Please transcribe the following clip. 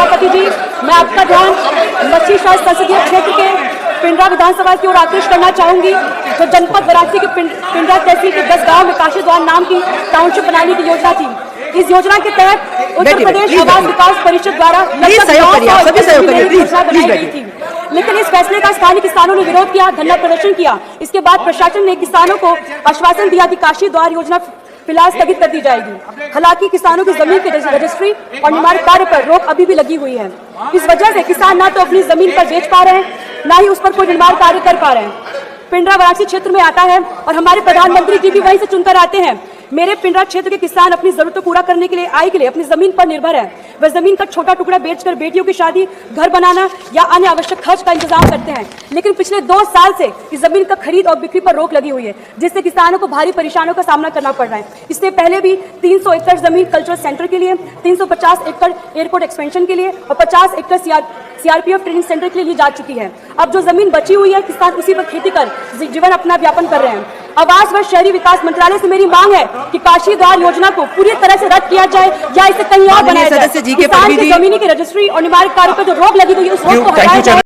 सभापति जी, मैं आपका ध्यान मछली-शहर संसदीय क्षेत्र के पिंडरा विधानसभा की ओर आकृष्ट करना चाहूंगी। जो जनपद वाराणसी के पिंडरा तहसील के 10 गांव में काशी द्वार नाम की टाउनशिप बनाने की योजना थी। इस योजना के तहत उत्तर प्रदेश आवास विकास परिषद द्वारा बनाई गई थी, लेकिन इस फैसले का स्थानीय किसानों ने विरोध किया, धरना प्रदर्शन किया। इसके बाद प्रशासन ने किसानों को आश्वासन दिया कि काशी द्वार योजना फिलहाल स्थगित कर दी जाएगी। हालांकि किसानों की जमीन की रजिस्ट्री और निर्माण कार्य पर रोक अभी भी लगी हुई है। इस वजह से किसान ना तो अपनी जमीन पर बेच पा रहे हैं, ना ही उस पर कोई निर्माण कार्य कर पा रहे हैं। पिंडरा वाराणसी क्षेत्र में आता है और हमारे प्रधानमंत्री जी भी वहीं से चुनकर आते हैं। मेरे पिंडरा क्षेत्र के किसान अपनी जरूरतों पूरा करने के लिए आय के लिए अपनी जमीन पर निर्भर है। वह जमीन का छोटा टुकड़ा बेचकर बेटियों की शादी, घर बनाना या अन्य आवश्यक खर्च का इंतजाम करते हैं। लेकिन पिछले 2 साल से इस जमीन का खरीद और बिक्री पर रोक लगी हुई है, जिससे किसानों को भारी परेशानियों का सामना करना पड़ रहा है। इससे पहले भी 300 एकड़ जमीन कल्चरल सेंटर के लिए, 350 एकड़ एयरपोर्ट एक्सपेंशन के लिए और 50 एकड़ सीआरपीएफ ट्रेनिंग सेंटर के लिए ली जा चुकी है। अब जो जमीन बची हुई है, किसान उसी पर खेती कर जीवन अपना व्यापन कर रहे हैं। आवास व शहरी विकास मंत्रालय से मेरी मांग है कि काशी द्वार योजना को पूरी तरह से रद्द किया जाए या इसे कहीं और बनाया जाए। किसान की जमीनी की रजिस्ट्री और निर्माण कार्य पर जो रोक लगी हुई है, उस रोक को हटाया जाए।